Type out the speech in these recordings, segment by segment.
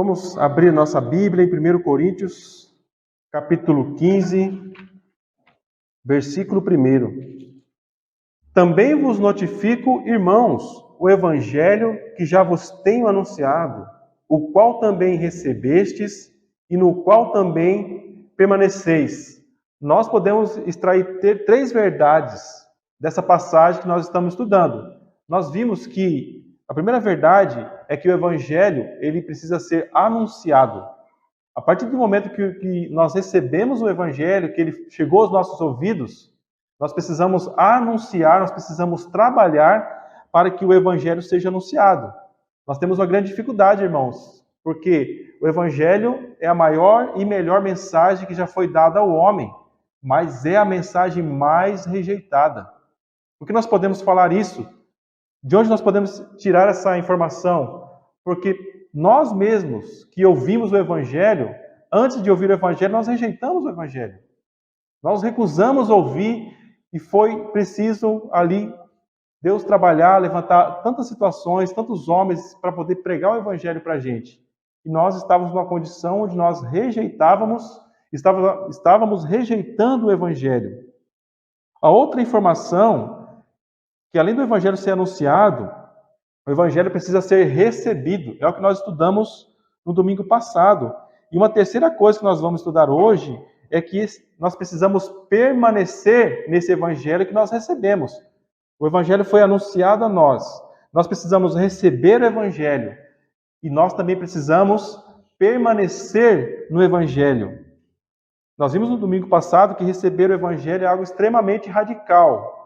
Vamos abrir nossa Bíblia em 1 Coríntios, capítulo 15, versículo 1. Também vos notifico, irmãos, o evangelho que já vos tenho anunciado, o qual também recebestes e no qual também permaneceis. Nós podemos extrair três verdades dessa passagem que nós estamos estudando. Nós vimos que a primeira verdade é que o evangelho ele precisa ser anunciado. A partir do momento que nós recebemos o evangelho, que ele chegou aos nossos ouvidos, nós precisamos anunciar, nós precisamos trabalhar para que o evangelho seja anunciado. Nós temos uma grande dificuldade, irmãos, porque o evangelho é a maior e melhor mensagem que já foi dada ao homem, mas é a mensagem mais rejeitada. Por que nós podemos falar isso? De onde nós podemos tirar essa informação? Porque nós mesmos que ouvimos o evangelho, antes de ouvir o evangelho, nós rejeitamos o evangelho. Nós recusamos ouvir e foi preciso ali Deus trabalhar, levantar tantas situações, tantos homens para poder pregar o evangelho para a gente. E nós estávamos numa condição onde nós estávamos rejeitando o evangelho. A outra informação, que além do evangelho ser anunciado, o evangelho precisa ser recebido. É o que nós estudamos no domingo passado. E uma terceira coisa que nós vamos estudar hoje é que nós precisamos permanecer nesse evangelho que nós recebemos. O evangelho foi anunciado a nós. Nós precisamos receber o evangelho. E nós também precisamos permanecer no evangelho. Nós vimos no domingo passado que receber o evangelho é algo extremamente radical.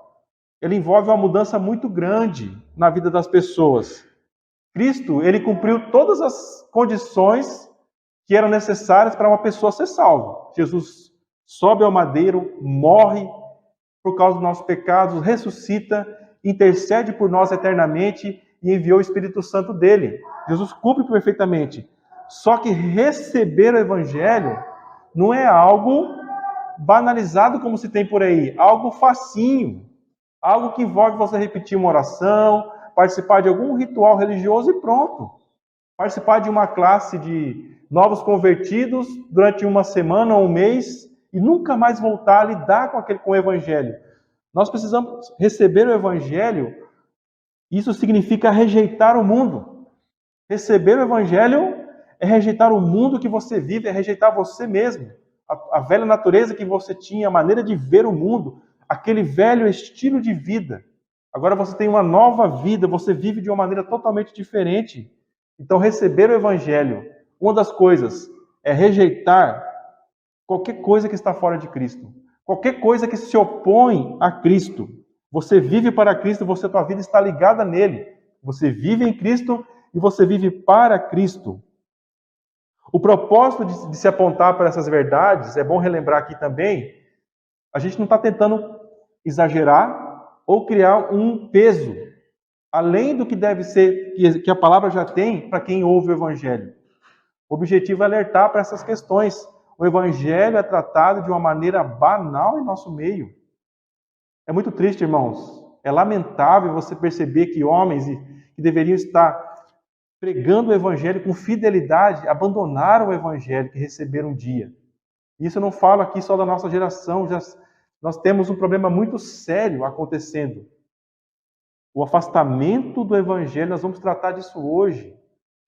Ele envolve uma mudança muito grande na vida das pessoas. Cristo, ele cumpriu todas as condições que eram necessárias para uma pessoa ser salva. Jesus sobe ao madeiro, morre por causa dos nossos pecados, ressuscita, intercede por nós eternamente e enviou o Espírito Santo dele. Jesus cumpre perfeitamente. Só que receber o evangelho não é algo banalizado como se tem por aí, algo facinho. Algo que envolve você repetir uma oração, participar de algum ritual religioso e pronto. Participar de uma classe de novos convertidos durante uma semana ou um mês e nunca mais voltar a lidar com o evangelho. Nós precisamos receber o evangelho. Isso significa rejeitar o mundo. Receber o evangelho é rejeitar o mundo que você vive, é rejeitar você mesmo. A velha natureza que você tinha, a maneira de ver o mundo, aquele velho estilo de vida. Agora você tem uma nova vida, você vive de uma maneira totalmente diferente. Então, receber o evangelho, uma das coisas é rejeitar qualquer coisa que está fora de Cristo. Qualquer coisa que se opõe a Cristo. Você vive para Cristo, a tua vida está ligada nele. Você vive em Cristo e você vive para Cristo. O propósito de se apontar para essas verdades, é bom relembrar aqui também, a gente não está tentando exagerar ou criar um peso, além do que deve ser, que a palavra já tem para quem ouve o evangelho. O objetivo é alertar para essas questões. O evangelho é tratado de uma maneira banal em nosso meio. É muito triste, irmãos. É lamentável você perceber que homens que deveriam estar pregando o evangelho com fidelidade, abandonaram o evangelho que receberam um dia. Isso eu não falo aqui só da nossa geração, nós temos um problema muito sério acontecendo. O afastamento do evangelho, nós vamos tratar disso hoje.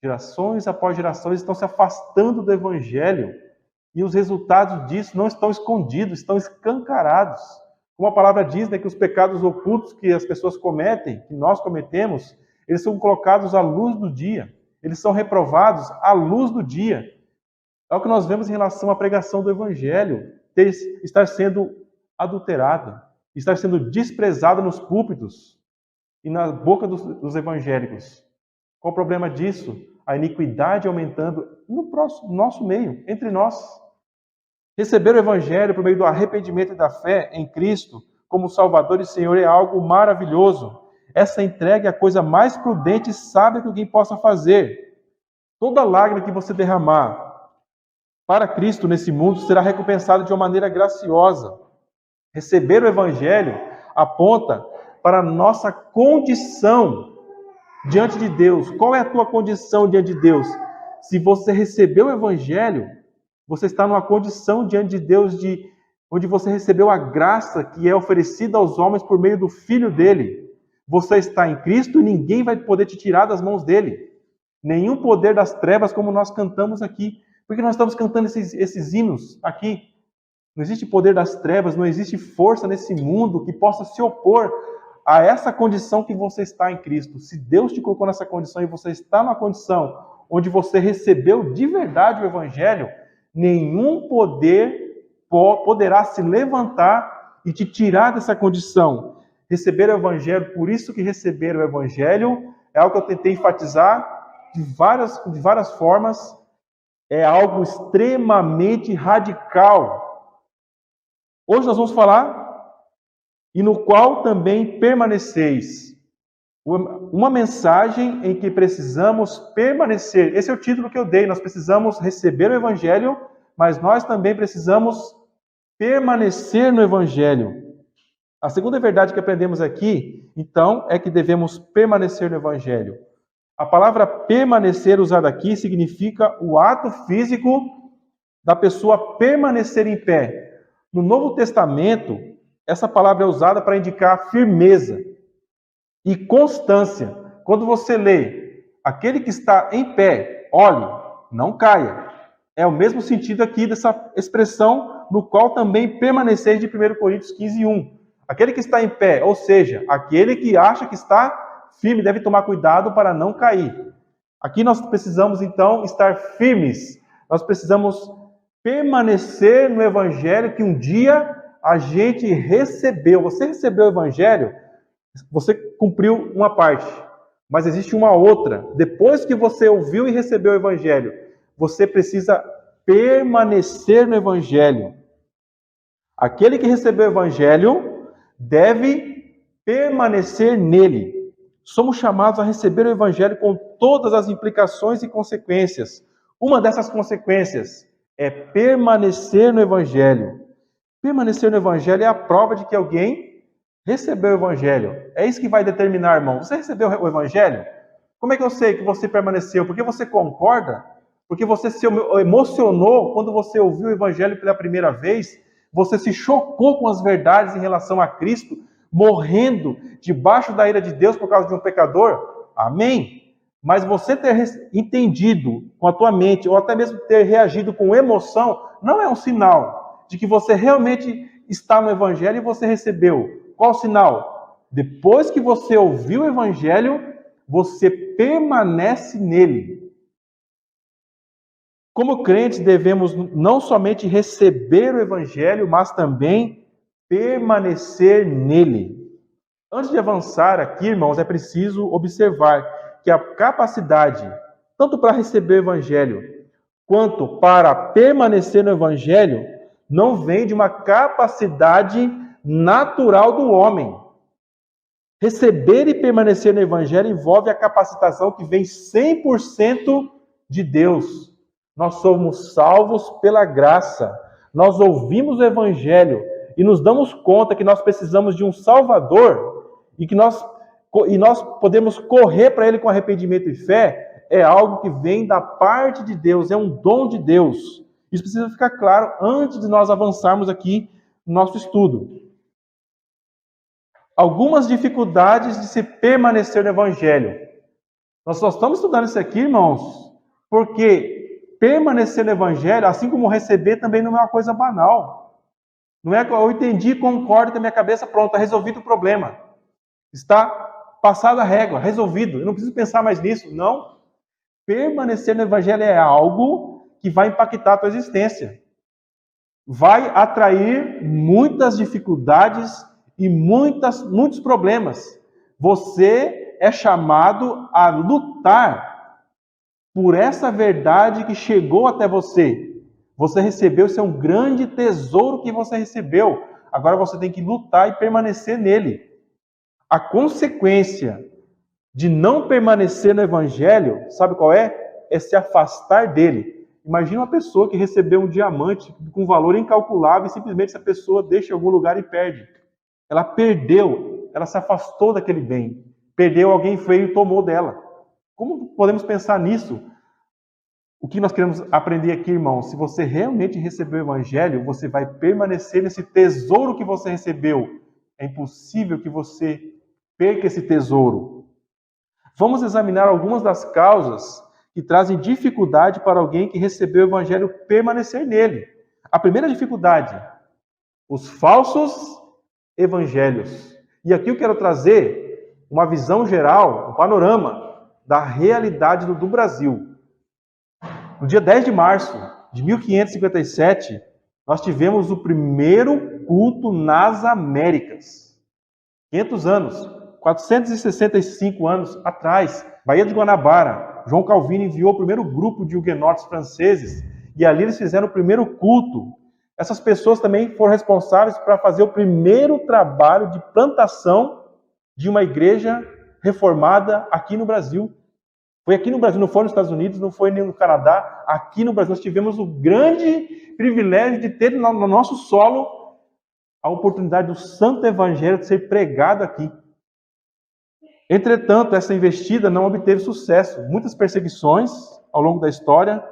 Gerações após gerações estão se afastando do evangelho e os resultados disso não estão escondidos, estão escancarados. Como a palavra diz, né, que os pecados ocultos que as pessoas cometem, que nós cometemos, eles são colocados à luz do dia. Eles são reprovados à luz do dia. É o que nós vemos em relação à pregação do evangelho, estar sendo adulterada, estar sendo desprezada nos púlpitos e na boca dos evangélicos. Qual o problema disso? A iniquidade aumentando no nosso meio, entre nós. Receber o evangelho por meio do arrependimento e da fé em Cristo como Salvador e Senhor é algo maravilhoso. Essa entrega é a coisa mais prudente e sábia que alguém possa fazer. Toda lágrima que você derramar para Cristo nesse mundo será recompensada de uma maneira graciosa. Receber o evangelho aponta para a nossa condição diante de Deus. Qual é a tua condição diante de Deus? se você recebeu o Evangelho, você está numa condição diante de Deus onde você recebeu a graça que é oferecida aos homens por meio do Filho dele. Você está em Cristo e ninguém vai poder te tirar das mãos dele. Nenhum poder das trevas, como nós cantamos aqui. Porque nós estamos cantando esses hinos aqui. Não existe poder das trevas, não existe força nesse mundo que possa se opor a essa condição que você está em Cristo. Se Deus te colocou nessa condição e você está numa condição onde você recebeu de verdade o Evangelho, nenhum poder poderá se levantar e te tirar dessa condição. Receber o Evangelho, por isso que receber o Evangelho é algo que eu tentei enfatizar de várias formas, é algo extremamente radical. Hoje nós vamos falar, e no qual também permaneceis. Uma mensagem em que precisamos permanecer. Esse é o título que eu dei. Nós precisamos receber o Evangelho, mas nós também precisamos permanecer no Evangelho. A segunda verdade que aprendemos aqui, então, é que devemos permanecer no Evangelho. A palavra permanecer usada aqui significa o ato físico da pessoa permanecer em pé. No Novo Testamento, essa palavra é usada para indicar firmeza e constância. Quando você lê, aquele que está em pé, olhe, não caia. É o mesmo sentido aqui dessa expressão, no qual também permaneceis de 1 Coríntios 15:1. Aquele que está em pé, ou seja, aquele que acha que está firme, deve tomar cuidado para não cair. Aqui nós precisamos, então, estar firmes. Nós precisamos permanecer no Evangelho que um dia a gente recebeu. Você recebeu o Evangelho, você cumpriu uma parte, mas existe uma outra. Depois que você ouviu e recebeu o Evangelho, você precisa permanecer no Evangelho. Aquele que recebeu o Evangelho deve permanecer nele. Somos chamados a receber o Evangelho com todas as implicações e consequências. Uma dessas consequências é permanecer no Evangelho. Permanecer no Evangelho é a prova de que alguém recebeu o Evangelho. É isso que vai determinar, irmão. Você recebeu o Evangelho? Como é que eu sei que você permaneceu? Porque você concorda? Porque você se emocionou quando você ouviu o Evangelho pela primeira vez? Você se chocou com as verdades em relação a Cristo, morrendo debaixo da ira de Deus por causa de um pecador? Amém? Mas você ter entendido com a tua mente, ou até mesmo ter reagido com emoção, não é um sinal de que você realmente está no Evangelho e você recebeu. Qual sinal? Depois que você ouviu o Evangelho, você permanece nele. Como crentes, devemos não somente receber o Evangelho, mas também permanecer nele. Antes de avançar aqui, irmãos, é preciso observar que a capacidade, tanto para receber o Evangelho, quanto para permanecer no Evangelho, não vem de uma capacidade natural do homem. Receber e permanecer no Evangelho envolve a capacitação que vem 100% de Deus. Nós somos salvos pela graça. Nós ouvimos o Evangelho e nos damos conta que nós precisamos de um Salvador e que nós podemos correr para Ele com arrependimento e fé. É algo que vem da parte de Deus, é um dom de Deus. Isso precisa ficar claro antes de nós avançarmos aqui no nosso estudo. Algumas dificuldades de se permanecer no Evangelho. Nós só estamos estudando isso aqui, irmãos, porque permanecer no Evangelho, assim como receber, também não é uma coisa banal. Não é que eu entendi, concordo com a minha cabeça, pronto, está resolvido o problema. Está passada a régua, resolvido. Eu não preciso pensar mais nisso. Não. Permanecer no Evangelho é algo que vai impactar a tua existência. Vai atrair muitas dificuldades e muitos problemas. Você é chamado a lutar por essa verdade que chegou até você. Você recebeu, isso é um grande tesouro que você recebeu. Agora você tem que lutar e permanecer nele. A consequência de não permanecer no Evangelho, sabe qual é? É se afastar dele. Imagina uma pessoa que recebeu um diamante com valor incalculável e simplesmente essa pessoa deixa em algum lugar e perde. Ela perdeu, ela se afastou daquele bem. Perdeu, alguém veio e tomou dela. Como podemos pensar nisso? O que nós queremos aprender aqui, irmão? Se você realmente recebeu o Evangelho, você vai permanecer nesse tesouro que você recebeu. É impossível que você perca esse tesouro. Vamos examinar algumas das causas que trazem dificuldade para alguém que recebeu o Evangelho permanecer nele. A primeira dificuldade, os falsos evangelhos. E aqui eu quero trazer uma visão geral, um panorama da realidade do Brasil. No dia 10 de março de 1557, nós tivemos o primeiro culto nas Américas. 500 anos, 465 anos atrás, Baía de Guanabara, João Calvino enviou o primeiro grupo de huguenotes franceses e ali eles fizeram o primeiro culto. Essas pessoas também foram responsáveis para fazer o primeiro trabalho de plantação de uma igreja reformada aqui no Brasil. Foi aqui no Brasil, não foi nos Estados Unidos, não foi nem no Canadá. Aqui no Brasil nós tivemos o grande privilégio de ter no nosso solo a oportunidade do Santo Evangelho de ser pregado aqui. Entretanto, essa investida não obteve sucesso. Muitas perseguições ao longo da história,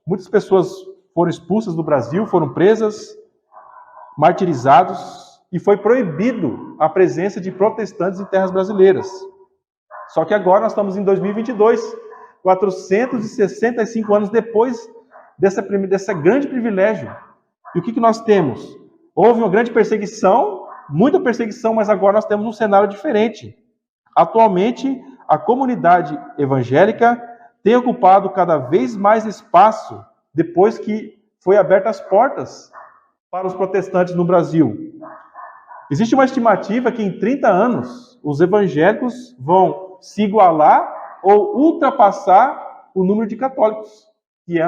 muitas pessoas foram expulsas do Brasil, foram presas, martirizados, e foi proibido a presença de protestantes em terras brasileiras. Só que agora nós estamos em 2022, 465 anos depois desse grande privilégio. E o que nós temos? Houve uma grande perseguição, muita perseguição, mas agora nós temos um cenário diferente. Atualmente, a comunidade evangélica tem ocupado cada vez mais espaço depois que foi abertas as portas para os protestantes no Brasil. Existe uma estimativa que em 30 anos os evangélicos vão se igualar ou ultrapassar o número de católicos, que é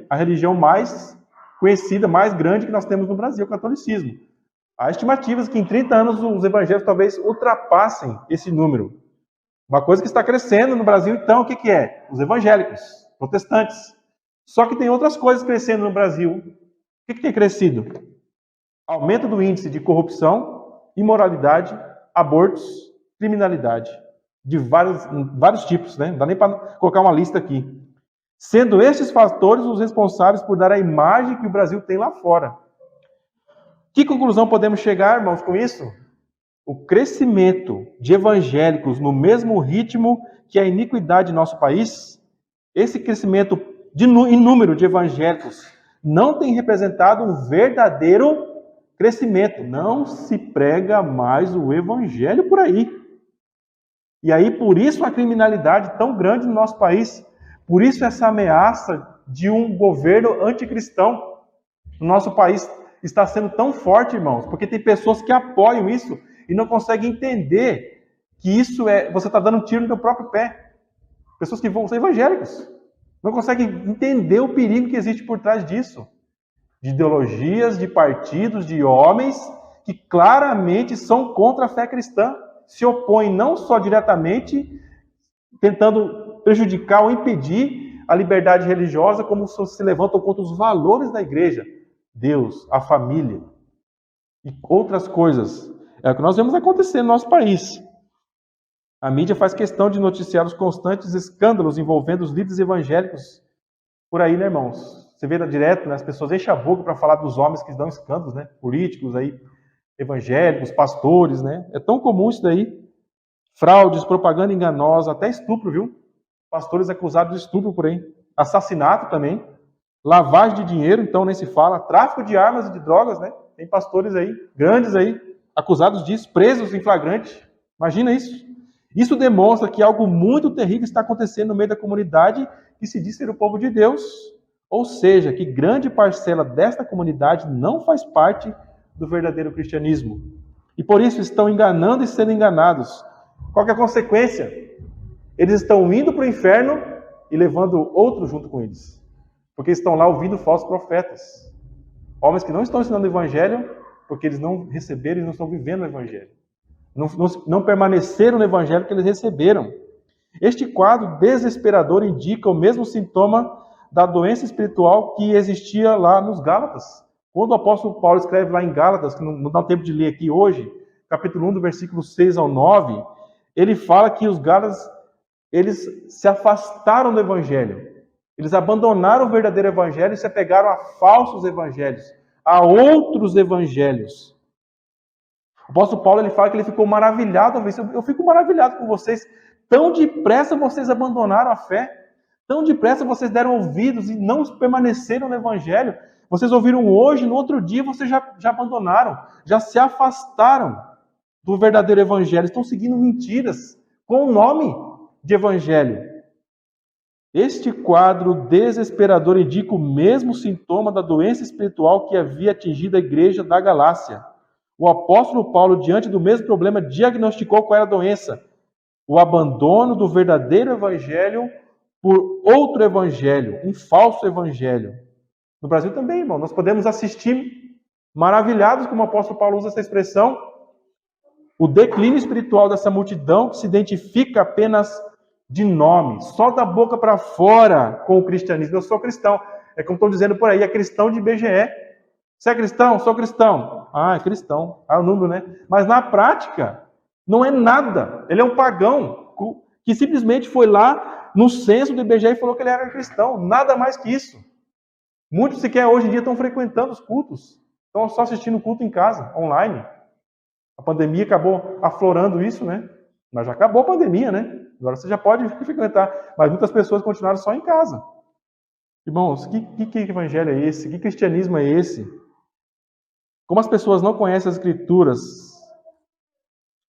a religião mais conhecida, mais grande que nós temos no Brasil, o catolicismo. Há estimativas que em 30 anos os evangélicos talvez ultrapassem esse número. Uma coisa que está crescendo no Brasil, então, o que é? Os evangélicos, protestantes. Só que tem outras coisas crescendo no Brasil. O que tem crescido? Aumento do índice de corrupção, imoralidade, abortos, criminalidade. De vários tipos, né? Não dá nem para colocar uma lista aqui. Sendo estes fatores os responsáveis por dar a imagem que o Brasil tem lá fora. Que conclusão podemos chegar, irmãos, com isso? O crescimento de evangélicos no mesmo ritmo que a iniquidade em nosso país, esse crescimento em número de evangélicos não tem representado um verdadeiro crescimento. Não se prega mais o evangelho por aí. E aí, por isso a criminalidade tão grande no nosso país, por isso essa ameaça de um governo anticristão no nosso país está sendo tão forte, irmãos, porque tem pessoas que apoiam isso e não conseguem entender que isso você está dando um tiro no seu próprio pé. Pessoas que vão ser evangélicos não conseguem entender o perigo que existe por trás disso. De ideologias, de partidos, de homens que claramente são contra a fé cristã. Se opõem não só diretamente, tentando prejudicar ou impedir a liberdade religiosa, como se levantam contra os valores da igreja. Deus, a família e outras coisas. É o que nós vemos acontecer no nosso país. A mídia faz questão de noticiar os constantes escândalos envolvendo os líderes evangélicos por aí, né, irmãos? Você vê direto, né, as pessoas enchem a boca para falar dos homens que dão escândalos, né? Políticos aí, evangélicos, pastores, né? É tão comum isso daí. Fraudes, propaganda enganosa, até estupro, viu? Pastores acusados de estupro por aí. Assassinato também. Lavagem de dinheiro, então nem se fala. Tráfico de armas e de drogas, né? Tem pastores aí, grandes aí, acusados disso, presos em flagrante. Imagina isso. Isso demonstra que algo muito terrível está acontecendo no meio da comunidade que se diz ser o povo de Deus. Ou seja, que grande parcela desta comunidade não faz parte do verdadeiro cristianismo. E por isso estão enganando e sendo enganados. Qual que é a consequência? Eles estão indo para o inferno e levando outros junto com eles. Porque estão lá ouvindo falsos profetas. Homens que não estão ensinando o evangelho porque eles não receberam e não estão vivendo o evangelho. Não permaneceram no evangelho que eles receberam. Este quadro desesperador indica o mesmo sintoma da doença espiritual que existia lá nos Gálatas. Quando o apóstolo Paulo escreve lá em Gálatas, que não dá tempo de ler aqui hoje, capítulo 1, do versículo 6 ao 9, ele fala que os Gálatas, eles se afastaram do evangelho. Eles abandonaram o verdadeiro evangelho e se apegaram a falsos evangelhos, a outros evangelhos. O apóstolo Paulo ele fala que ele ficou maravilhado. Eu fico maravilhado com vocês. Tão depressa vocês abandonaram a fé. Tão depressa vocês deram ouvidos e não permaneceram no evangelho. Vocês ouviram hoje, no outro dia vocês já abandonaram, já se afastaram do verdadeiro evangelho. Estão seguindo mentiras com o nome de evangelho. Este quadro desesperador indica o mesmo sintoma da doença espiritual que havia atingido a igreja da Galácia. O apóstolo Paulo, diante do mesmo problema, diagnosticou qual era a doença: o abandono do verdadeiro evangelho por outro evangelho, um falso evangelho. No Brasil também, irmão, nós podemos assistir maravilhados, como o apóstolo Paulo usa essa expressão, o declínio espiritual dessa multidão que se identifica apenas de nome, só da boca para fora com o cristianismo. Eu sou cristão. É como estão dizendo por aí, é cristão de IBGE. Você é cristão? Sou cristão. Ah, é cristão. Ah, é o número, né? Mas na prática, não é nada. Ele é um pagão que simplesmente foi lá no censo do IBGE e falou que ele era cristão. Nada mais que isso. Muitos sequer hoje em dia estão frequentando os cultos. Estão só assistindo o culto em casa, online. A pandemia acabou aflorando isso, né? Mas já acabou a pandemia, né? Agora você já pode frequentar. Mas muitas pessoas continuaram só em casa. Irmãos, que evangelho é esse? Que cristianismo é esse? Como as pessoas não conhecem as Escrituras,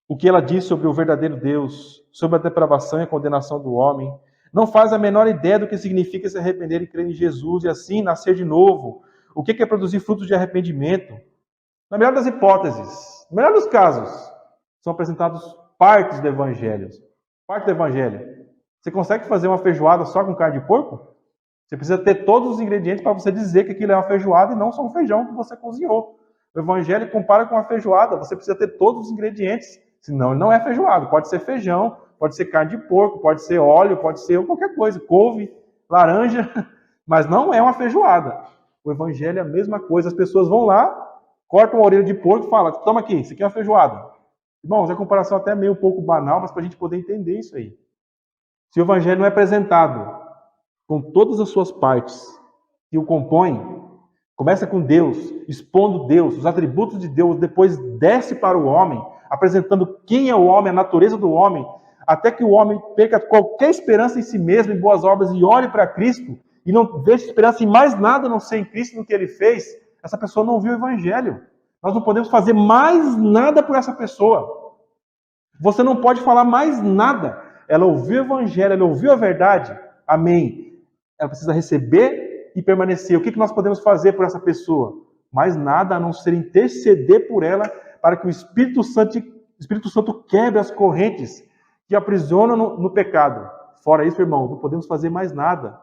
o que ela diz sobre o verdadeiro Deus, sobre a depravação e a condenação do homem, não faz a menor ideia do que significa se arrepender e crer em Jesus e assim nascer de novo. O que é produzir frutos de arrependimento? Na melhor das hipóteses, no melhor dos casos, são apresentados partes do Evangelho. Parte do Evangelho. Você consegue fazer uma feijoada só com carne de porco? Você precisa ter todos os ingredientes para você dizer que aquilo é uma feijoada e não só um feijão que você cozinhou. O Evangelho compara com uma feijoada. Você precisa ter todos os ingredientes. Senão ele não é feijoada. Pode ser feijão, pode ser carne de porco, pode ser óleo, pode ser qualquer coisa. Couve, laranja. Mas não é uma feijoada. O Evangelho é a mesma coisa. As pessoas vão lá, cortam uma orelha de porco e falam: toma aqui, isso aqui é uma feijoada. Irmãos, a comparação até meio um pouco banal, mas para a gente poder entender isso aí. Se o Evangelho não é apresentado com todas as suas partes que o compõem, começa com Deus, expondo Deus, os atributos de Deus, depois desce para o homem, apresentando quem é o homem, a natureza do homem, até que o homem perca qualquer esperança em si mesmo, em boas obras, e olhe para Cristo, e não veja esperança em mais nada a não ser em Cristo no que ele fez, essa pessoa não viu o Evangelho. Nós não podemos fazer mais nada por essa pessoa. Você não pode falar mais nada. Ela ouviu o Evangelho, ela ouviu a verdade. Amém. Ela precisa receber e permanecer. O que nós podemos fazer por essa pessoa? Mais nada a não ser interceder por ela para que o Espírito Santo quebre as correntes que aprisionam no pecado. Fora isso, irmão, não podemos fazer mais nada.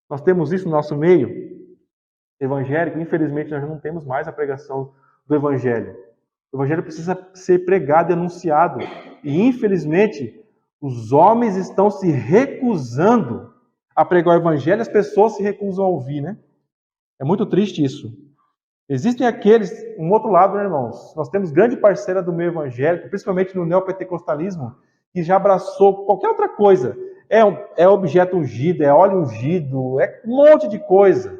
Nós temos isso no nosso meio evangélico. Infelizmente, nós não temos mais a pregação do Evangelho. O Evangelho precisa ser pregado e anunciado. E, infelizmente, os homens estão se recusando a pregar o Evangelho, as pessoas se recusam a ouvir, né? É muito triste isso. Existem aqueles, um outro lado, né, irmãos? Nós temos grande parceira do meio evangélico, principalmente no neopentecostalismo, que já abraçou qualquer outra coisa. É objeto ungido, é óleo ungido, é um monte de coisa.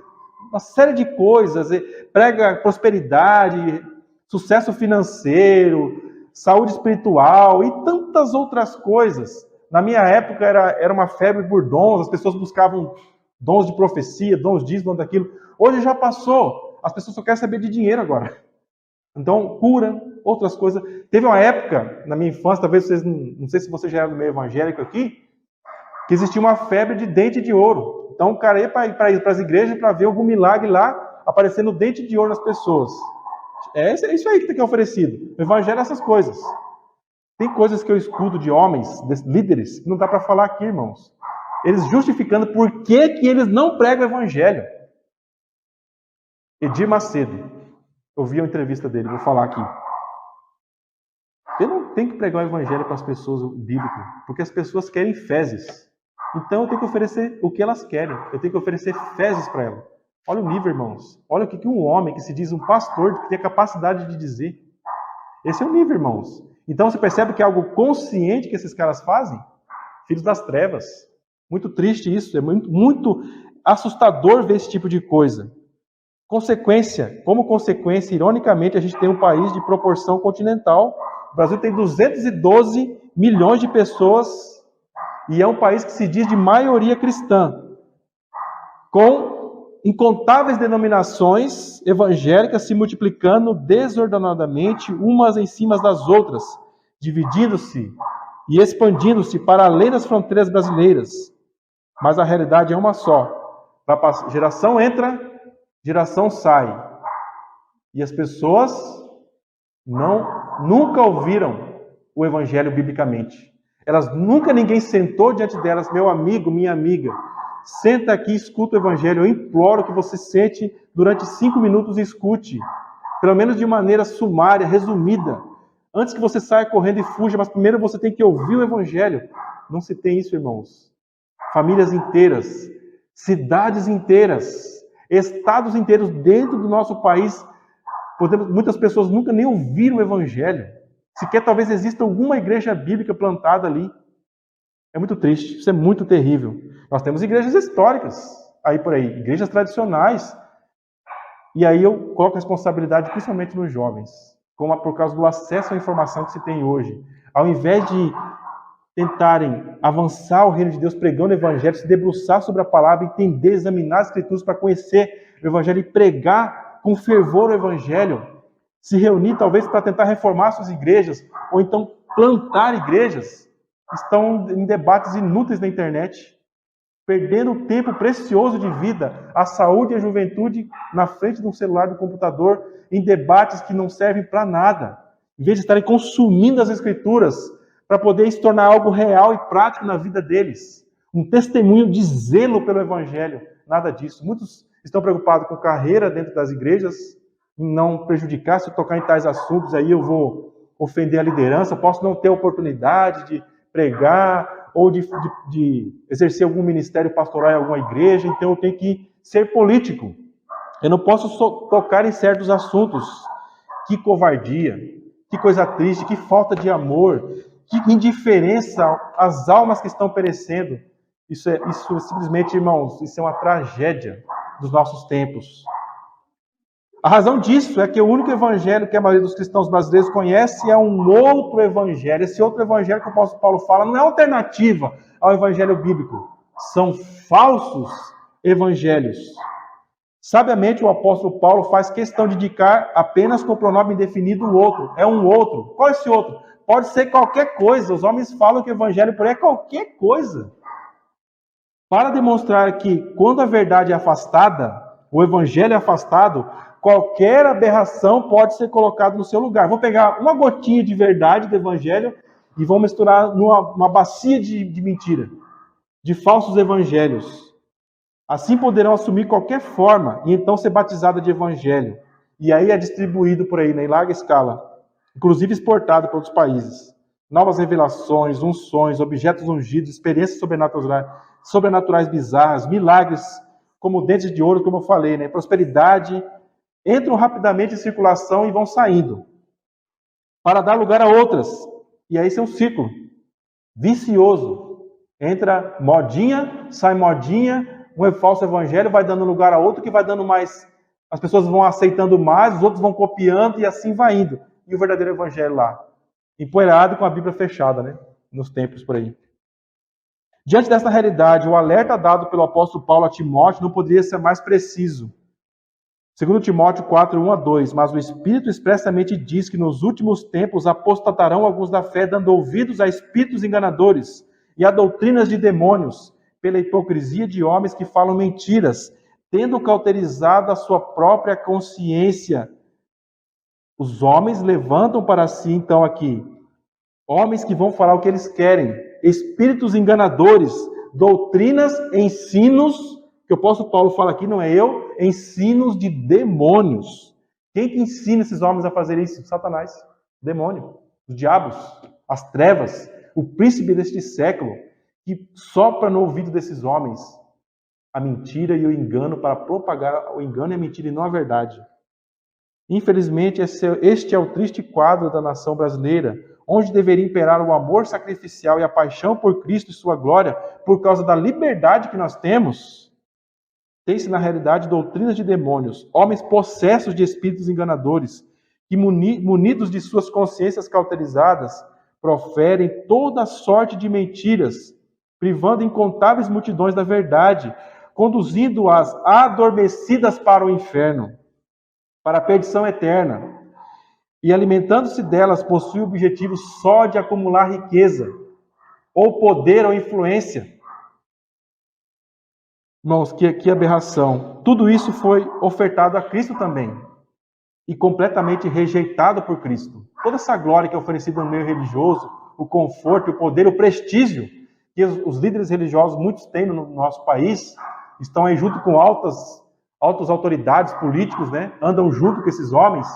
Uma série de coisas. Prega prosperidade, sucesso financeiro, saúde espiritual e tantas outras coisas. Na minha época era uma febre por dons, as pessoas buscavam dons de profecia, dons disso, dons daquilo. Hoje já passou, as pessoas só querem saber de dinheiro agora. Então, cura, outras coisas. Teve uma época, na minha infância, talvez vocês, não sei se você já era do meio evangélico aqui, que existia uma febre de dente de ouro. Então o cara ia para as igrejas para ver algum milagre lá, aparecendo dente de ouro nas pessoas. É isso aí que tem que oferecido. O Evangelho é essas coisas. Tem coisas que eu escuto de homens, de líderes, que não dá para falar aqui, irmãos. Eles justificando por que eles não pregam o Evangelho. Edir Macedo. Eu vi uma entrevista dele, vou falar aqui. Eu não tenho que pregar o Evangelho para as pessoas bíblicas, porque as pessoas querem fezes. Então eu tenho que oferecer o que elas querem. Eu tenho que oferecer fezes para elas. Olha o nível, irmãos. Olha o que um homem que se diz um pastor tem a capacidade de dizer. Esse é o nível, irmãos. Então você percebe que é algo consciente que esses caras fazem? Filhos das trevas. Muito triste isso, é muito assustador ver esse tipo de coisa. Como consequência, ironicamente, a gente tem um país de proporção continental. O Brasil tem 212 milhões de pessoas e é um país que se diz de maioria cristã, com incontáveis denominações evangélicas se multiplicando desordenadamente umas em cima das outras, dividindo-se e expandindo-se para além das fronteiras brasileiras. Mas a realidade é uma só. Geração entra, geração sai. E as pessoas nunca ouviram o evangelho biblicamente. Ninguém sentou diante delas, meu amigo, minha amiga, senta aqui e escuta o evangelho. Eu imploro que você sente durante 5 minutos e escute, pelo menos de maneira sumária, resumida, antes que você saia correndo e fuja, mas primeiro você tem que ouvir o evangelho. Não se tem isso, irmãos. Famílias inteiras, cidades inteiras, estados inteiros dentro do nosso país, muitas pessoas nunca nem ouviram o evangelho. Sequer talvez exista alguma igreja bíblica plantada ali. É muito triste, isso é muito terrível. Nós temos igrejas históricas, aí por aí, igrejas tradicionais. E aí eu coloco a responsabilidade principalmente nos jovens, por causa do acesso à informação que se tem hoje. Ao invés de tentarem avançar o reino de Deus pregando o evangelho, se debruçar sobre a palavra, entender, examinar as escrituras para conhecer o evangelho e pregar com fervor o evangelho, se reunir talvez para tentar reformar suas igrejas, ou então plantar igrejas, estão em debates inúteis na internet, perdendo tempo precioso de vida, a saúde e a juventude na frente de um celular, do computador, em debates que não servem para nada, em vez de estarem consumindo as escrituras para poder se tornar algo real e prático na vida deles, um testemunho de zelo pelo evangelho, nada disso. Muitos estão preocupados com carreira dentro das igrejas, em não prejudicar. Se eu tocar em tais assuntos, aí eu vou ofender a liderança, posso não ter oportunidade de pregar ou de exercer algum ministério pastoral em alguma igreja, então eu tenho que ser político. Eu não posso tocar em certos assuntos. Que covardia, que coisa triste, que falta de amor, que indiferença às almas que estão perecendo. Isso simplesmente, irmãos, isso é uma tragédia dos nossos tempos. A razão disso é que o único evangelho que a maioria dos cristãos brasileiros conhece é um outro evangelho. Esse outro evangelho que o apóstolo Paulo fala não é alternativa ao evangelho bíblico. São falsos evangelhos. Sabiamente, o apóstolo Paulo faz questão de indicar apenas com o pronome indefinido o outro. É um outro. Qual é esse outro? Pode ser qualquer coisa. Os homens falam que o evangelho por aí é qualquer coisa. Para demonstrar que quando a verdade é afastada, o evangelho é afastado, qualquer aberração pode ser colocada no seu lugar. Vou pegar uma gotinha de verdade do evangelho e vou misturar numa bacia de mentira, de falsos evangelhos. Assim poderão assumir qualquer forma e então ser batizada de evangelho. E aí é distribuído por aí, em larga escala, inclusive exportado para outros países. Novas revelações, unções, objetos ungidos, experiências sobrenaturais bizarras, milagres como dentes de ouro, como eu falei, né? Prosperidade, entram rapidamente em circulação e vão saindo, para dar lugar a outras. E aí isso é um ciclo vicioso. Entra modinha, sai modinha, um falso evangelho vai dando lugar a outro, que vai dando mais, as pessoas vão aceitando mais, os outros vão copiando e assim vai indo. E o verdadeiro evangelho lá, empoeirado com a Bíblia fechada, né? Nos templos por aí. Diante dessa realidade, o alerta dado pelo apóstolo Paulo a Timóteo não poderia ser mais preciso. Segundo Timóteo 4, 1-2, mas o Espírito expressamente diz que nos últimos tempos apostatarão alguns da fé, dando ouvidos a espíritos enganadores e a doutrinas de demônios, pela hipocrisia de homens que falam mentiras, tendo cauterizado a sua própria consciência. Os homens levantam para si, então, aqui, homens que vão falar o que eles querem, espíritos enganadores, doutrinas, ensinos, que o apóstolo Paulo fala aqui, não é eu, ensinos de demônios. Quem que ensina esses homens a fazer isso? Satanás, demônio, os diabos, as trevas, o príncipe deste século, que sopra no ouvido desses homens a mentira e o engano para propagar o engano e a mentira e não a verdade. Infelizmente, este é o triste quadro da nação brasileira, onde deveria imperar o amor sacrificial e a paixão por Cristo e sua glória, por causa da liberdade que nós temos, tem-se na realidade doutrinas de demônios, homens possessos de espíritos enganadores, que munidos de suas consciências cauterizadas, proferem toda sorte de mentiras, privando incontáveis multidões da verdade, conduzindo-as adormecidas para o inferno, para a perdição eterna, e alimentando-se delas, possui o objetivo só de acumular riqueza, ou poder ou influência. Irmãos, que aberração. Tudo isso foi ofertado a Cristo também, e completamente rejeitado por Cristo. Toda essa glória que é oferecida no meio religioso, o conforto, o poder, o prestígio que os líderes religiosos, muitos têm no nosso país, estão aí junto com altas autoridades políticos, né? Andam junto com esses homens.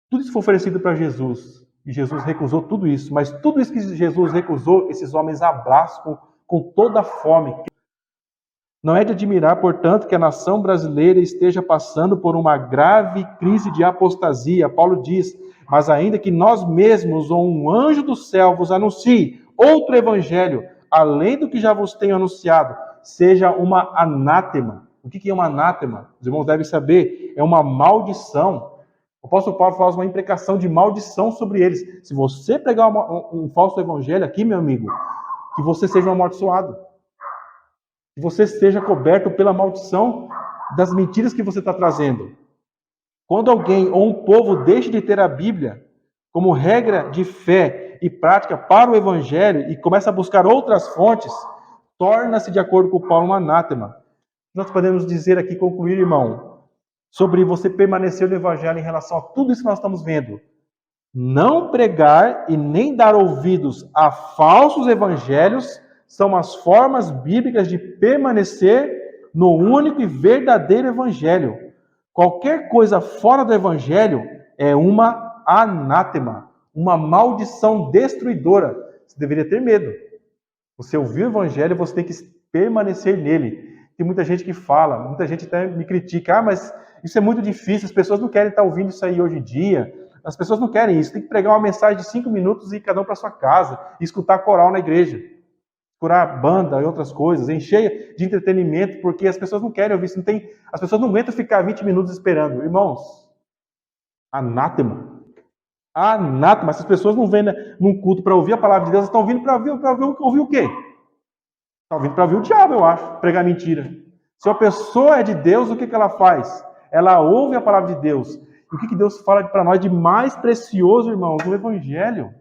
Tudo isso foi oferecido para Jesus, e Jesus recusou tudo isso, mas tudo isso que Jesus recusou, esses homens abraçam com toda a fome. Não é de admirar, portanto, que a nação brasileira esteja passando por uma grave crise de apostasia. Paulo diz, mas ainda que nós mesmos ou um anjo do céu vos anuncie outro evangelho, além do que já vos tenho anunciado, seja uma anátema. O que é uma anátema? Os irmãos devem saber, é uma maldição. O apóstolo Paulo faz uma imprecação de maldição sobre eles. Se você pregar um falso evangelho aqui, meu amigo, que você seja um amaldiçoado. Que você seja coberto pela maldição das mentiras que você está trazendo. Quando alguém ou um povo deixa de ter a Bíblia como regra de fé e prática para o evangelho e começa a buscar outras fontes, torna-se, de acordo com Paulo, um anátema. Nós podemos dizer aqui, concluir, irmão, sobre você permanecer no evangelho em relação a tudo isso que nós estamos vendo. Não pregar e nem dar ouvidos a falsos evangelhos são as formas bíblicas de permanecer no único e verdadeiro evangelho. Qualquer coisa fora do evangelho é uma anátema, uma maldição destruidora. Você deveria ter medo. Você ouviu o evangelho, você tem que permanecer nele. Tem muita gente que fala, muita gente até me critica, mas isso é muito difícil, as pessoas não querem estar ouvindo isso aí hoje em dia, as pessoas não querem isso, tem que pregar uma mensagem de 5 minutos e ir cada um para sua casa, e escutar coral na igreja, escutar banda e outras coisas, encher de entretenimento, porque as pessoas não querem ouvir isso, as pessoas não aguentam ficar 20 minutos esperando. Irmãos, anátema. Anátema. Essas pessoas não vêm num culto para ouvir a palavra de Deus, elas estão vindo para ouvir o quê? Estão vindo para ouvir o diabo, eu acho, pregar mentira. Se a pessoa é de Deus, o que ela faz? Ela ouve a palavra de Deus. E o que Deus fala para nós de mais precioso, irmãos, no Evangelho?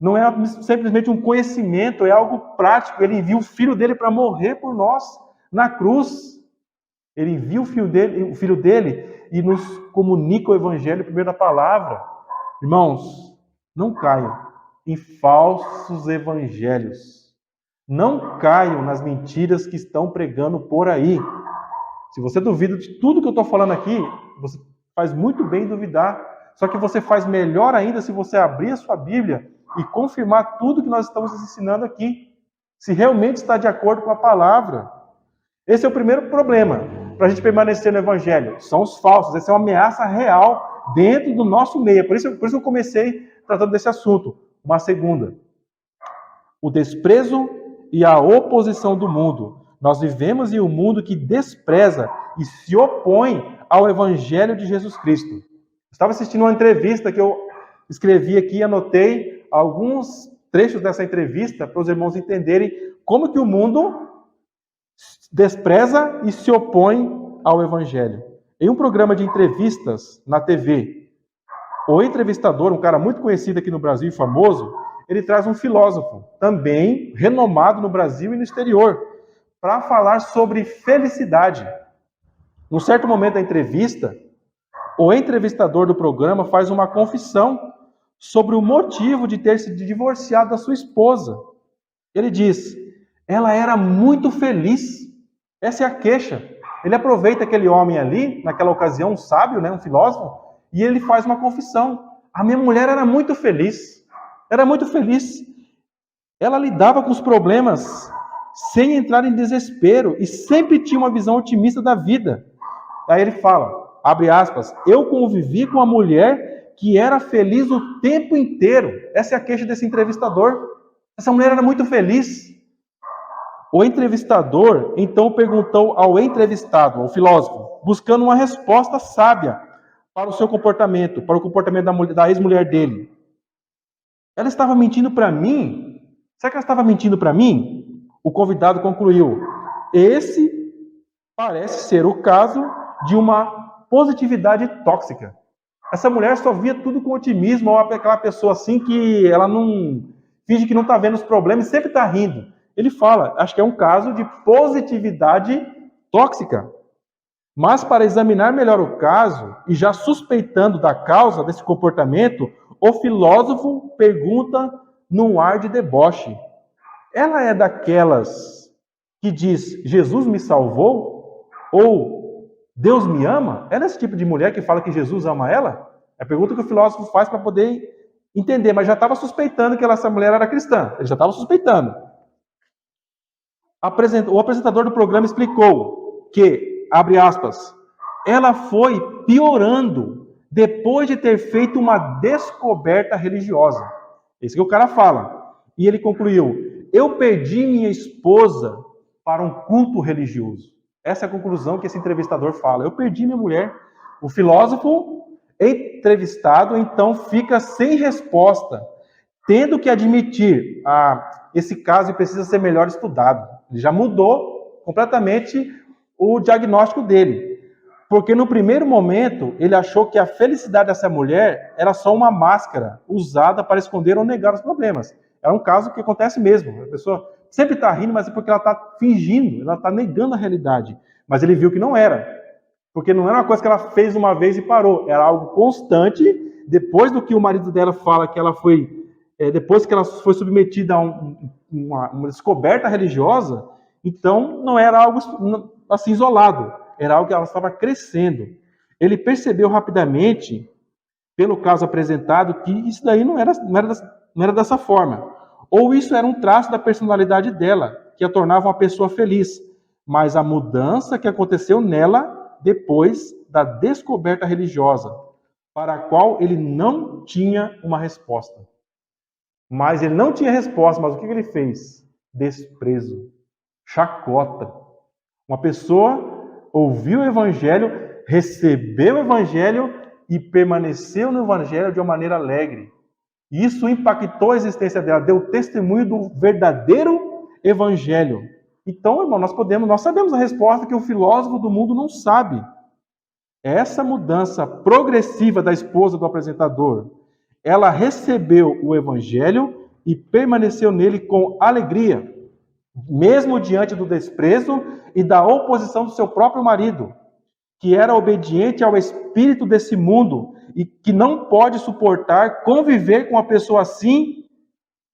Não é simplesmente um conhecimento, é algo prático. Ele envia o Filho dele para morrer por nós na cruz. Ele envia o Filho dele e nos comunica o Evangelho primeiro da palavra. Irmãos, não caiam em falsos evangelhos. Não caiam nas mentiras que estão pregando por aí. Se você duvida de tudo que eu estou falando aqui, você faz muito bem em duvidar. Só que você faz melhor ainda se você abrir a sua Bíblia e confirmar tudo que nós estamos ensinando aqui. Se realmente está de acordo com a palavra. Esse é o primeiro problema para a gente permanecer no Evangelho. São os falsos. Essa é uma ameaça real dentro do nosso meio. Por isso eu comecei tratando desse assunto. Uma segunda. O desprezo e a oposição do mundo. Nós vivemos em um mundo que despreza e se opõe ao Evangelho de Jesus Cristo. Estava assistindo uma entrevista que eu escrevi aqui, anotei alguns trechos dessa entrevista para os irmãos entenderem como que o mundo despreza e se opõe ao Evangelho. Em um programa de entrevistas na TV, o entrevistador, um cara muito conhecido aqui no Brasil e famoso, ele traz um filósofo, também renomado no Brasil e no exterior, para falar sobre felicidade. Num certo momento da entrevista, o entrevistador do programa faz uma confissão sobre o motivo de ter se divorciado da sua esposa. Ele diz, ela era muito feliz. Essa é a queixa. Ele aproveita aquele homem ali, naquela ocasião, um sábio, um filósofo, e ele faz uma confissão. A minha mulher era muito feliz. Era muito feliz. Ela lidava com os problemas sem entrar em desespero e sempre tinha uma visão otimista da vida. Aí ele fala, abre aspas, eu convivi com uma mulher que era feliz o tempo inteiro. Essa é a queixa desse entrevistador. Essa mulher era muito feliz. O entrevistador então perguntou ao entrevistado, ao filósofo, buscando uma resposta sábia para o seu comportamento, para o comportamento da ex-mulher dele. Ela estava mentindo para mim? Será que ela estava mentindo para mim? O convidado concluiu: esse parece ser o caso de uma positividade tóxica. Essa mulher só via tudo com otimismo, ou aquela pessoa assim que ela não finge que não está vendo os problemas e sempre está rindo. Ele fala, acho que é um caso de positividade tóxica. Mas para examinar melhor o caso, e já suspeitando da causa desse comportamento, o filósofo pergunta num ar de deboche: ela é daquelas que diz, Jesus me salvou? Ou Deus me ama? É desse tipo de mulher que fala que Jesus ama ela? É a pergunta que o filósofo faz para poder entender, mas já estava suspeitando que essa mulher era cristã. Ele já estava suspeitando. O apresentador do programa explicou que, abre aspas, ela foi piorando depois de ter feito uma descoberta religiosa. Esse que o cara fala. E ele concluiu: eu perdi minha esposa para um culto religioso. Essa é a conclusão que esse entrevistador fala. Eu perdi minha mulher. O filósofo entrevistado, então, fica sem resposta, tendo que admitir esse caso precisa ser melhor estudado. Ele já mudou completamente o diagnóstico dele. Porque no primeiro momento, ele achou que a felicidade dessa mulher era só uma máscara usada para esconder ou negar os problemas. É um caso que acontece mesmo. A pessoa sempre está rindo, mas é porque ela está fingindo, ela está negando a realidade. Mas ele viu que não era. Porque não era uma coisa que ela fez uma vez e parou. Era algo constante. Depois do que o marido dela fala que ela foi... depois que ela foi submetida a uma descoberta religiosa, então não era algo assim isolado, era algo que ela estava crescendo. Ele percebeu rapidamente, pelo caso apresentado, que isso daí não era dessa forma. Ou isso era um traço da personalidade dela, que a tornava uma pessoa feliz, mas a mudança que aconteceu nela depois da descoberta religiosa, para a qual ele não tinha uma resposta. Mas ele não tinha resposta, mas o que ele fez? Desprezo, chacota. Uma pessoa ouviu o evangelho, recebeu o evangelho e permaneceu no evangelho de uma maneira alegre. Isso impactou a existência dela, deu testemunho do verdadeiro evangelho. Então, irmão, nós sabemos a resposta que o filósofo do mundo não sabe. Essa mudança progressiva da esposa do apresentador, ela recebeu o evangelho e permaneceu nele com alegria, mesmo diante do desprezo e da oposição do seu próprio marido, que era obediente ao espírito desse mundo e que não pode suportar conviver com uma pessoa assim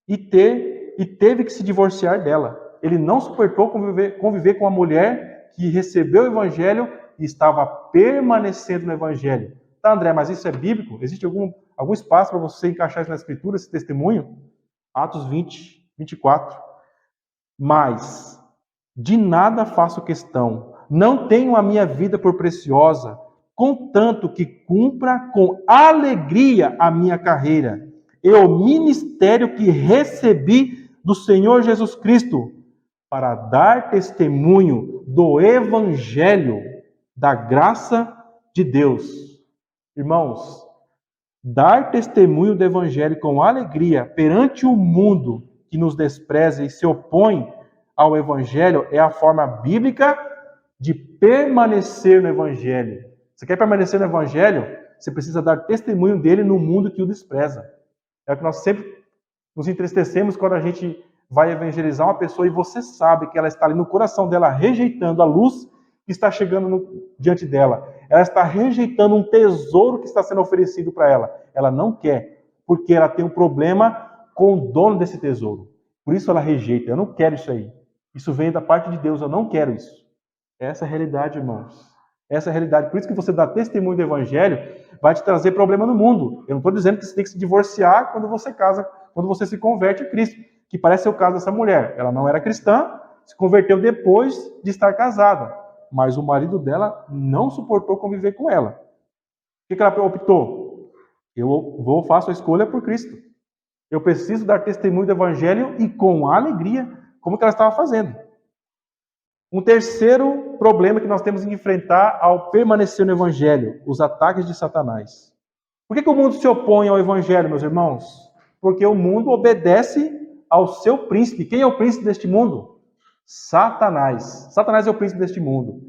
e teve que se divorciar dela. Ele não suportou conviver com uma mulher que recebeu o evangelho e estava permanecendo no evangelho. Tá, André, mas isso é bíblico? Existe algum espaço para você encaixar isso na Escritura, esse testemunho? Atos 20, 24. Mas de nada faço questão, não tenho a minha vida por preciosa, contanto que cumpra com alegria a minha carreira e o ministério que recebi do Senhor Jesus Cristo, para dar testemunho do Evangelho da graça de Deus. Irmãos, dar testemunho do Evangelho com alegria perante o mundo que nos despreza e se opõe ao Evangelho é a forma bíblica de permanecer no Evangelho. Você quer permanecer no Evangelho? Você precisa dar testemunho dele no mundo que o despreza. É o que nós sempre nos entristecemos quando a gente vai evangelizar uma pessoa e você sabe que ela está ali no coração dela rejeitando a luz que está chegando diante dela. Ela está rejeitando um tesouro que está sendo oferecido para ela. Ela não quer, porque ela tem um problema com o dono desse tesouro. Por isso ela rejeita. Eu não quero isso aí. Isso vem da parte de Deus. Eu não quero isso. Essa é a realidade, irmãos. Essa é a realidade. Por isso que você dá testemunho do Evangelho vai te trazer problema no mundo. Eu não estou dizendo que você tem que se divorciar quando você casa, quando você se converte a Cristo, que parece ser o caso dessa mulher. Ela não era cristã, se converteu depois de estar casada, mas o marido dela não suportou conviver com ela. O que ela optou? Faço a escolha por Cristo. Eu preciso dar testemunho do Evangelho e com alegria, como que ela estava fazendo. Um terceiro problema que nós temos que enfrentar ao permanecer no Evangelho, os ataques de Satanás. Por que o mundo se opõe ao Evangelho, meus irmãos? Porque o mundo obedece ao seu príncipe. Quem é o príncipe deste mundo? Satanás. Satanás é o príncipe deste mundo.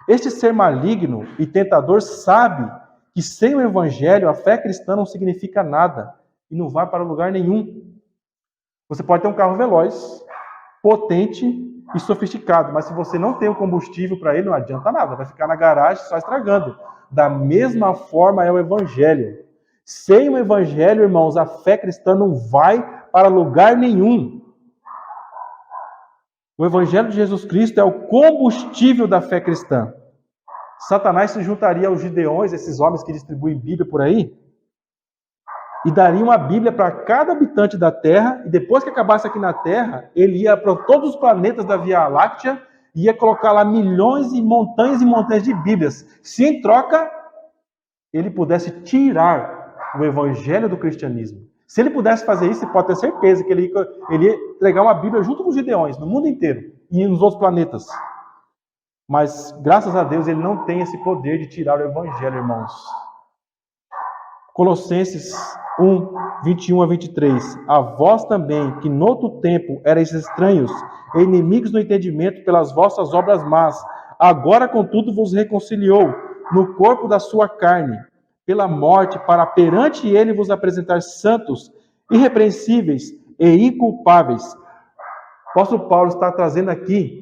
Este ser maligno e tentador sabe que sem o Evangelho a fé cristã não significa nada e não vai para lugar nenhum. Você pode ter um carro veloz, potente e sofisticado, mas se você não tem o combustível para ele, não adianta nada, vai ficar na garagem só estragando. Da mesma forma é o Evangelho. Sem o Evangelho, irmãos, a fé cristã não vai para lugar nenhum. O Evangelho de Jesus Cristo é o combustível da fé cristã. Satanás se juntaria aos gideões, esses homens que distribuem Bíblia por aí, e daria uma Bíblia para cada habitante da Terra, e depois que acabasse aqui na Terra, ele ia para todos os planetas da Via Láctea, e ia colocar lá milhões e montanhas de Bíblias. Se em troca, ele pudesse tirar o Evangelho do cristianismo. Se ele pudesse fazer isso, você pode ter certeza que ele ia entregar uma Bíblia junto com os gideões, no mundo inteiro, e nos outros planetas. Mas, graças a Deus, ele não tem esse poder de tirar o Evangelho, irmãos. Colossenses 1, 21 a 23. A vós também, que noutro tempo erais estranhos e inimigos no entendimento pelas vossas obras más, agora, contudo, vos reconciliou no corpo da sua carne, pela morte, para perante ele vos apresentar santos, irrepreensíveis e inculpáveis. O apóstolo Paulo está trazendo aqui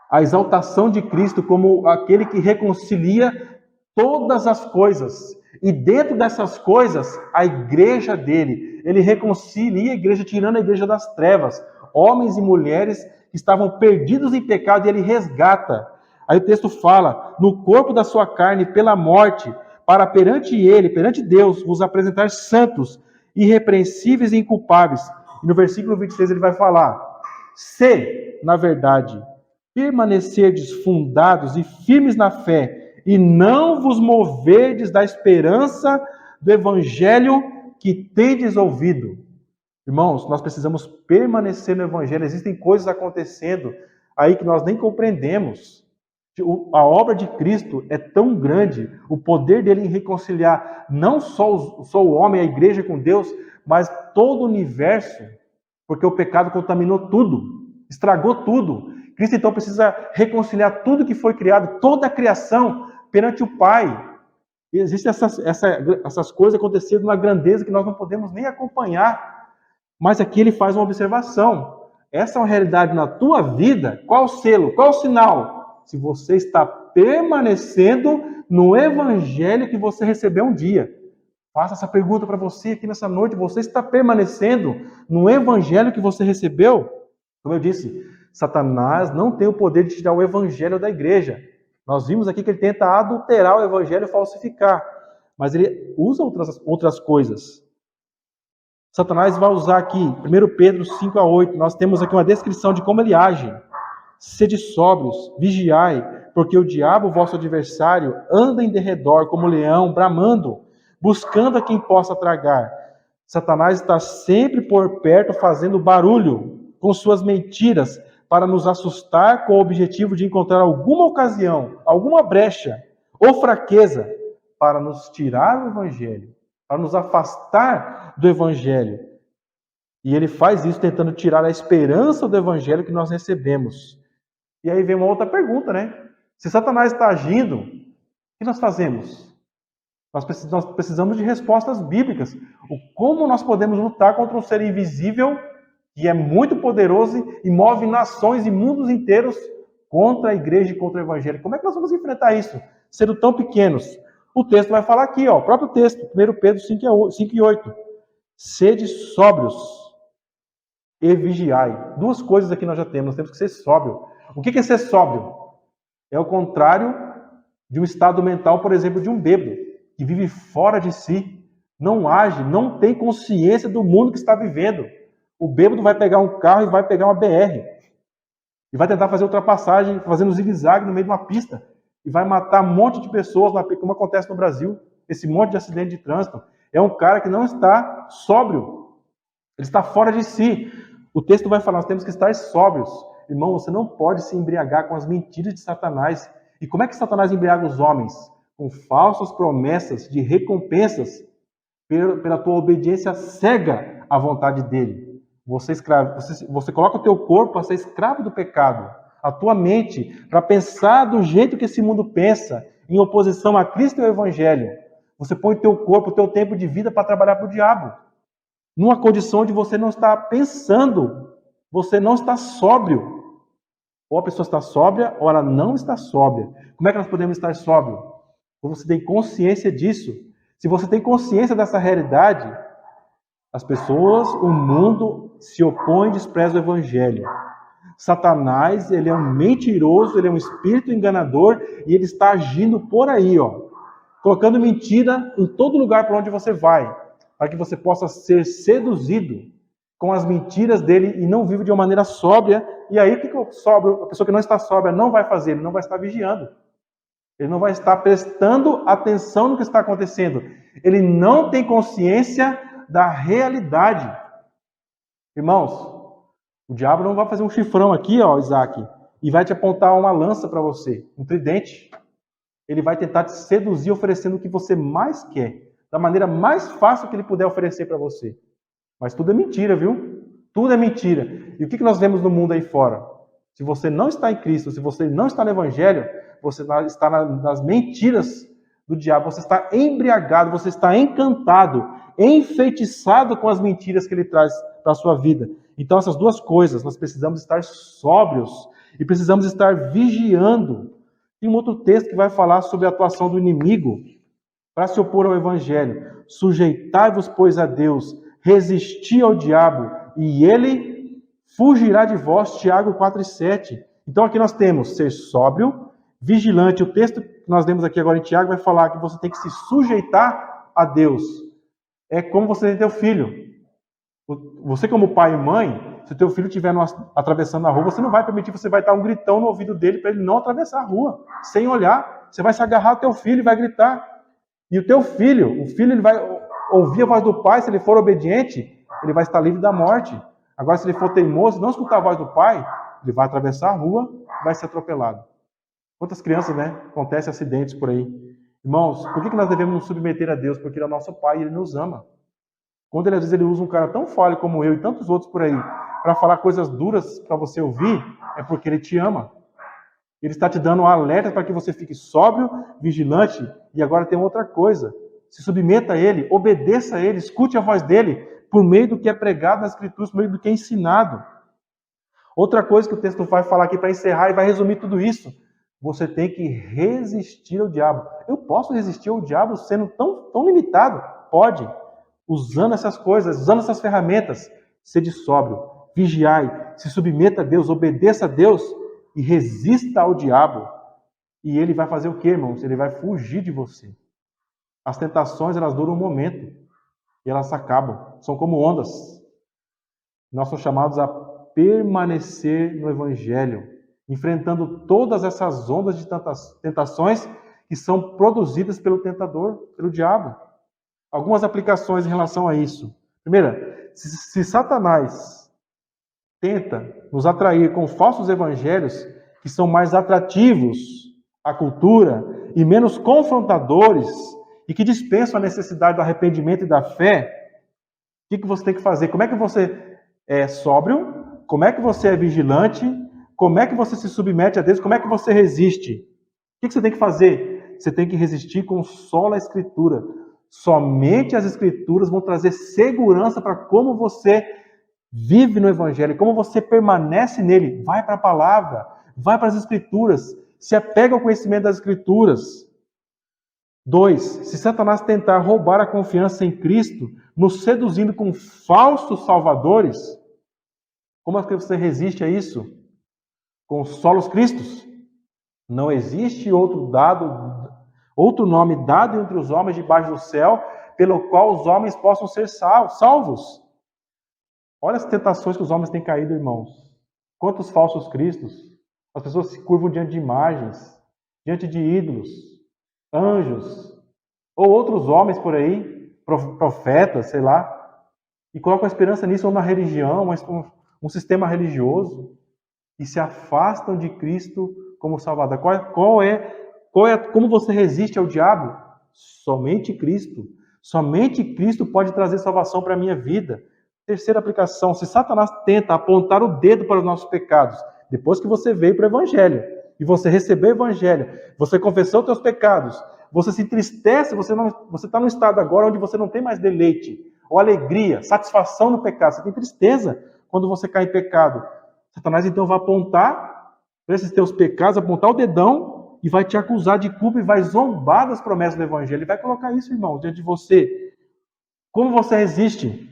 a exaltação de Cristo como aquele que reconcilia todas as coisas. E dentro dessas coisas, a igreja dele. Ele reconcilia a igreja, tirando a igreja das trevas. Homens e mulheres que estavam perdidos em pecado, e ele resgata. Aí o texto fala, no corpo da sua carne, pela morte, para perante ele, perante Deus, vos apresentar santos, irrepreensíveis e inculpáveis. E no versículo 26 ele vai falar, se, na verdade, permanecerdes fundados e firmes na fé, e não vos moverdes da esperança do Evangelho que tendes ouvido. Irmãos, nós precisamos permanecer no Evangelho. Existem coisas acontecendo aí que nós nem compreendemos. A obra de Cristo é tão grande, o poder dele em reconciliar não só o homem, a igreja com Deus, mas todo o universo, porque o pecado contaminou tudo, estragou tudo. Cristo então precisa reconciliar tudo que foi criado, toda a criação, perante o Pai. E existem essas coisas acontecendo numa grandeza que nós não podemos nem acompanhar. Mas aqui ele faz uma observação. Essa é uma realidade na tua vida. Qual o selo? Qual o sinal? Se você está permanecendo no Evangelho que você recebeu um dia. Faça essa pergunta para você aqui nessa noite. Você está permanecendo no Evangelho que você recebeu? Como eu disse, Satanás não tem o poder de tirar o Evangelho da igreja. Nós vimos aqui que ele tenta adulterar o Evangelho e falsificar. Mas ele usa outras coisas. Satanás vai usar aqui, 1 Pedro 5 a 8, nós temos aqui uma descrição de como ele age. Sede sóbrios, vigiai, porque o diabo, vosso adversário, anda em derredor como leão, bramando, buscando a quem possa tragar. Satanás está sempre por perto fazendo barulho com suas mentiras, para nos assustar com o objetivo de encontrar alguma ocasião, alguma brecha ou fraqueza para nos tirar o Evangelho, para nos afastar do Evangelho. E ele faz isso tentando tirar a esperança do Evangelho que nós recebemos. E aí vem uma outra pergunta, né? Se Satanás está agindo, o que nós fazemos? Nós precisamos de respostas bíblicas. Como nós podemos lutar contra um ser invisível que é muito poderoso e move nações e mundos inteiros contra a igreja e contra o Evangelho? Como é que nós vamos enfrentar isso, sendo tão pequenos? O texto vai falar aqui, ó, o próprio texto, 1 Pedro 5 e 8. Sede sóbrios e vigiai. Duas coisas aqui nós já temos que ser sóbrio. O que é ser sóbrio? É o contrário de um estado mental, por exemplo, de um bêbado, que vive fora de si, não age, não tem consciência do mundo que está vivendo. O bêbado vai pegar um carro e vai pegar uma BR. E vai tentar fazer ultrapassagem, fazendo zigue-zague no meio de uma pista. E vai matar um monte de pessoas, como acontece no Brasil. Esse monte de acidente de trânsito. é um cara que não está sóbrio. Ele está fora de si. O texto vai falar, nós temos que estar sóbrios. Irmão, você não pode se embriagar com as mentiras de Satanás. E como é que Satanás embriaga os homens? Com falsas promessas de recompensas pela tua obediência cega à vontade dele. Você coloca o teu corpo para ser escravo do pecado. A tua mente para pensar do jeito que esse mundo pensa, em oposição a Cristo e ao Evangelho. Você põe o teu corpo, o teu tempo de vida para trabalhar para o diabo. Numa condição onde você não está pensando, você não está sóbrio. Ou a pessoa está sóbria, ou ela não está sóbria. Como é que nós podemos estar sóbrios? Quando você tem consciência disso. Se você tem consciência dessa realidade, as pessoas, o mundo se opõe e despreza o Evangelho. Satanás, ele é um mentiroso, ele é um espírito enganador e ele está agindo por aí, colocando mentira em todo lugar para onde você vai, para que você possa ser seduzido com as mentiras dele e não viva de uma maneira sóbria. E aí, o que o sóbrio, a pessoa que não está sóbria não vai fazer? Ele não vai estar vigiando. Ele não vai estar prestando atenção no que está acontecendo. Ele não tem consciência da realidade. Irmãos, o diabo não vai fazer um chifrão aqui, Isaac, e vai te apontar uma lança para você, um tridente. Ele vai tentar te seduzir oferecendo o que você mais quer, da maneira mais fácil que ele puder oferecer para você. Mas tudo é mentira, viu? Tudo é mentira. E o que nós vemos no mundo aí fora? Se você não está em Cristo, se você não está no Evangelho, você está nas mentiras do diabo, você está embriagado, você está encantado, enfeitiçado com as mentiras que ele traz para a sua vida. Então, essas duas coisas, nós precisamos estar sóbrios e precisamos estar vigiando. Tem um outro texto que vai falar sobre a atuação do inimigo para se opor ao Evangelho. Sujeitai-vos, pois, a Deus, resisti ao diabo, e ele fugirá de vós. Tiago 4:7. Então, aqui nós temos ser sóbrio, vigilante. O texto que nós lemos aqui agora em Tiago vai falar que você tem que se sujeitar a Deus. É como você tem teu filho. Você, como pai e mãe, se o teu filho estiver atravessando a rua, você não vai permitir, você vai dar um gritão no ouvido dele para ele não atravessar a rua, sem olhar. Você vai se agarrar ao teu filho e vai gritar. E o teu filho, ele vai ouvir a voz do pai, se ele for obediente, ele vai estar livre da morte. Agora, se ele for teimoso, não escutar a voz do pai, ele vai atravessar a rua e vai ser atropelado. Quantas crianças, acontecem acidentes por aí. Irmãos, por que nós devemos nos submeter a Deus? Porque ele é o nosso pai e ele nos ama. Quando às vezes ele usa um cara tão falho como eu e tantos outros por aí para falar coisas duras para você ouvir, é porque ele te ama. Ele está te dando um alerta para que você fique sóbrio, vigilante. E agora tem outra coisa. Se submeta a ele, obedeça a ele, escute a voz dele por meio do que é pregado nas Escrituras, por meio do que é ensinado. Outra coisa que o texto vai falar aqui para encerrar e vai resumir tudo isso. Você tem que resistir ao diabo. Eu posso resistir ao diabo sendo tão limitado? Pode. Usando essas coisas, usando essas ferramentas. Sede sóbrio, vigiai, se submeta a Deus, obedeça a Deus e resista ao diabo. E ele vai fazer o quê, irmãos? Ele vai fugir de você. As tentações, elas duram um momento e elas acabam. São como ondas. Nós somos chamados a permanecer no Evangelho, enfrentando todas essas ondas de tentações que são produzidas pelo tentador, pelo diabo. Algumas aplicações em relação a isso. Primeira, se Satanás tenta nos atrair com falsos evangelhos que são mais atrativos à cultura e menos confrontadores e que dispensam a necessidade do arrependimento e da fé, o que você tem que fazer? Como é que você é sóbrio? Como é que você é vigilante? Como é que você se submete a Deus? Como é que você resiste? O que você tem que fazer? Você tem que resistir com sola Escritura. Somente as Escrituras vão trazer segurança para como você vive no Evangelho, como você permanece nele. Vai para a palavra, vai para as Escrituras, se apega ao conhecimento das Escrituras. 2. Se Satanás tentar roubar a confiança em Cristo, nos seduzindo com falsos salvadores, como é que você resiste a isso? Com solos Cristos. Não existe outro nome dado entre os homens debaixo do céu, pelo qual os homens possam ser salvos. Olha as tentações que os homens têm caído, irmãos. Quantos falsos cristos. As pessoas se curvam diante de imagens, diante de ídolos, anjos, ou outros homens por aí, profetas, sei lá, e colocam a esperança nisso, ou na religião, um sistema religioso, e se afastam de Cristo como Salvador. Como você resiste ao diabo? Somente Cristo. Somente Cristo pode trazer salvação para a minha vida. Terceira aplicação, se Satanás tenta apontar o dedo para os nossos pecados, depois que você veio para o Evangelho, e você recebeu o Evangelho, você confessou os seus pecados, você se entristece, você está num estado agora onde você não tem mais deleite, ou alegria, satisfação no pecado, você tem tristeza quando você cai em pecado. Satanás então vai apontar para esses teus pecados, apontar o dedão e vai te acusar de culpa e vai zombar das promessas do Evangelho. Ele vai colocar isso, irmão, diante de você. Como você resiste?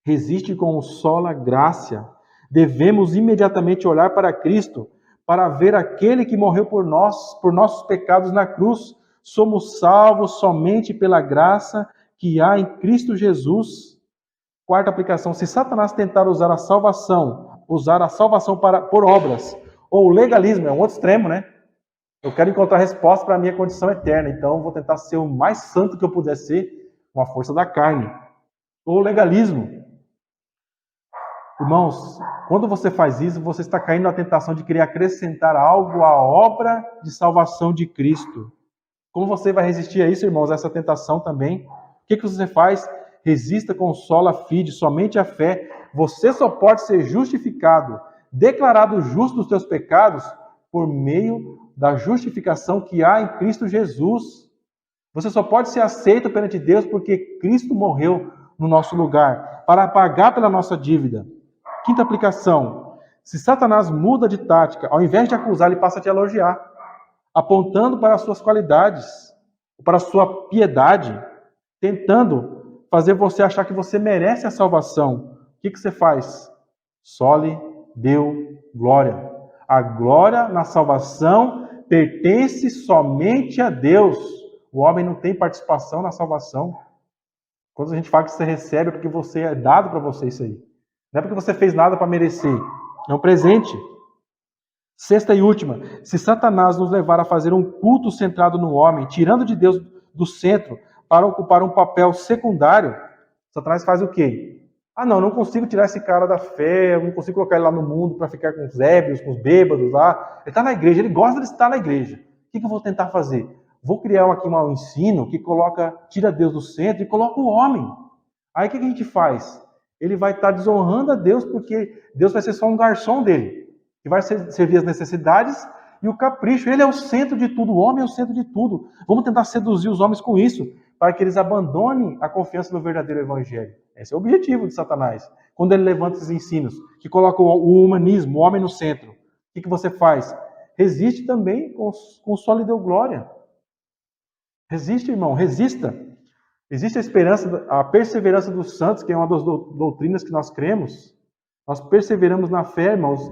Resiste com sola graça. Devemos imediatamente olhar para Cristo, para ver aquele que morreu por nós, por nossos pecados na cruz. Somos salvos somente pela graça que há em Cristo Jesus. Quarta aplicação, se Satanás tentar usar a salvação por obras, ou o legalismo, é um outro extremo, né? Eu quero encontrar resposta para a minha condição eterna, então vou tentar ser o mais santo que eu puder ser, com a força da carne. Ou o legalismo. Irmãos, quando você faz isso, você está caindo na tentação de querer acrescentar algo à obra de salvação de Cristo. Como você vai resistir a isso, irmãos, a essa tentação também? O que você faz? Resista com sola fide, somente a fé. Você só pode ser justificado, declarado justo dos seus pecados, por meio da justificação que há em Cristo Jesus. Você só pode ser aceito perante Deus porque Cristo morreu no nosso lugar, para pagar pela nossa dívida. Quinta aplicação. Se Satanás muda de tática, ao invés de acusar, ele passa a te elogiar, apontando para as suas qualidades, para a sua piedade, tentando fazer você achar que você merece a salvação. O que você faz? Sole deu glória. A glória na salvação pertence somente a Deus. O homem não tem participação na salvação. Quando a gente fala que você recebe, é porque você é dado para você isso aí. Não é porque você fez nada para merecer. É um presente. Sexta e última. Se Satanás nos levar a fazer um culto centrado no homem, tirando de Deus do centro, para ocupar um papel secundário, Satanás faz o quê? Não consigo tirar esse cara da fé, eu não consigo colocar ele lá no mundo para ficar com os ébrios, com os bêbados lá. Ele está na igreja, ele gosta de estar na igreja. O que eu vou tentar fazer? Vou criar aqui um ensino que tira Deus do centro e coloca o homem. Aí o que a gente faz? Ele vai estar desonrando a Deus porque Deus vai ser só um garçom dele, que vai servir as necessidades e o capricho. Ele é o centro de tudo, o homem é o centro de tudo. Vamos tentar seduzir os homens com isso, para que eles abandonem a confiança no verdadeiro evangelho. Esse é o objetivo de Satanás. Quando ele levanta esses ensinos, que coloca o humanismo, o homem no centro, o que você faz? Resiste também com sólido deu glória. Resiste, irmão, resista. Existe a esperança, a perseverança dos santos, que é uma das doutrinas que nós cremos. Nós perseveramos na fé, irmãos,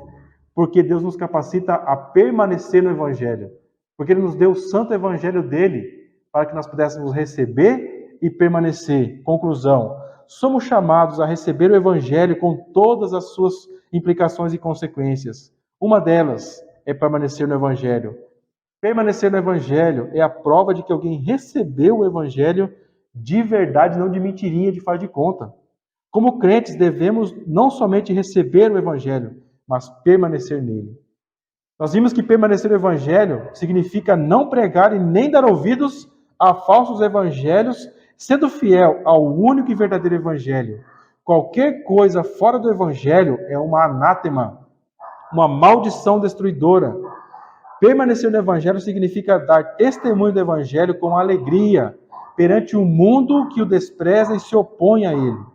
porque Deus nos capacita a permanecer no Evangelho. Porque Ele nos deu o santo Evangelho dele, para que nós pudéssemos receber e permanecer. Conclusão. Somos chamados a receber o Evangelho com todas as suas implicações e consequências. Uma delas é permanecer no Evangelho. Permanecer no Evangelho é a prova de que alguém recebeu o Evangelho de verdade, não de mentirinha, de faz de conta. Como crentes, devemos não somente receber o Evangelho, mas permanecer nele. Nós vimos que permanecer no Evangelho significa não pregar e nem dar ouvidos a falsos evangelhos, sendo fiel ao único e verdadeiro Evangelho. Qualquer coisa fora do Evangelho é uma anátema, uma maldição destruidora. Permanecer no Evangelho significa dar testemunho do Evangelho com alegria, perante um mundo que o despreza e se opõe a ele.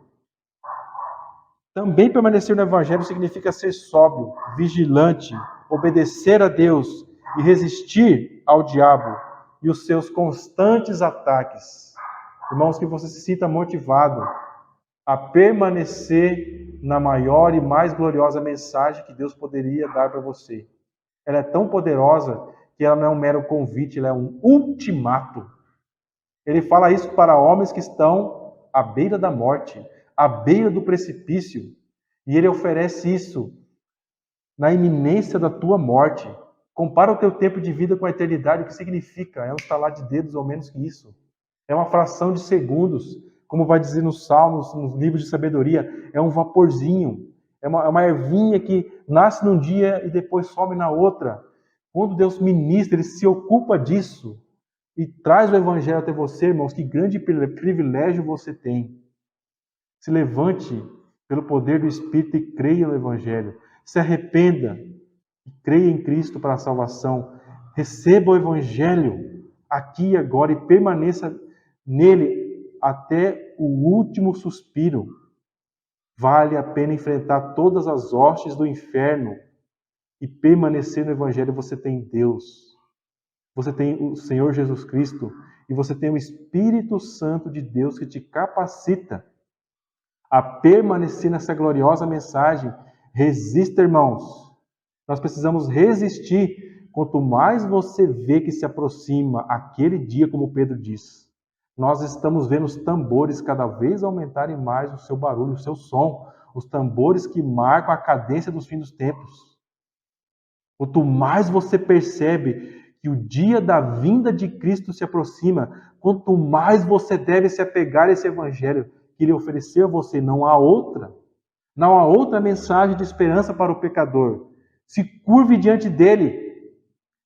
Também permanecer no Evangelho significa ser sóbrio, vigilante, obedecer a Deus e resistir ao diabo e os seus constantes ataques. Irmãos, que você se sinta motivado a permanecer na maior e mais gloriosa mensagem que Deus poderia dar para você. Ela é tão poderosa que ela não é um mero convite, ela é um ultimato. Ele fala isso para homens que estão à beira da morte, à beira do precipício. E ele oferece isso na iminência da tua morte. Compara o teu tempo de vida com a eternidade, o que significa? É um estalar de dedos ou menos que isso. É uma fração de segundos. como vai dizer nos Salmos, nos livros de sabedoria, é um vaporzinho, é uma ervinha que nasce num dia e depois some na outra. Quando Deus ministra, Ele se ocupa disso e traz o Evangelho até você, irmãos, que grande privilégio você tem. Se levante pelo poder do Espírito e creia no Evangelho. Se arrependa e creia em Cristo para a salvação. Receba o Evangelho aqui e agora e permaneça nele até o último suspiro. Vale a pena enfrentar todas as hostes do inferno e permanecer no Evangelho. Você tem Deus, você tem o Senhor Jesus Cristo e você tem o Espírito Santo de Deus que te capacita a permanecer nessa gloriosa mensagem. Resista, irmãos. Nós precisamos resistir. Quanto mais você vê que se aproxima aquele dia, como Pedro diz, nós estamos vendo os tambores cada vez aumentarem mais o seu barulho, o seu som, os tambores que marcam a cadência dos fins dos tempos. Quanto mais você percebe que o dia da vinda de Cristo se aproxima, quanto mais você deve se apegar a esse Evangelho que Ele ofereceu a você. Não há outra mensagem de esperança para o pecador. Se curve diante dele,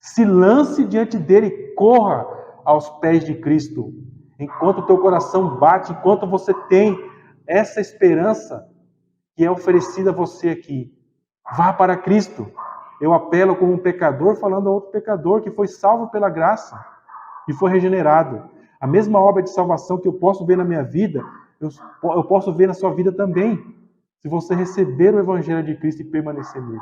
se lance diante dele, corra aos pés de Cristo. Enquanto o teu coração bate, enquanto você tem essa esperança que é oferecida a você aqui, vá para Cristo. Eu apelo como um pecador falando a outro pecador que foi salvo pela graça, que foi regenerado. A mesma obra de salvação que eu posso ver na minha vida, eu posso ver na sua vida também, se você receber o Evangelho de Cristo e permanecer nele.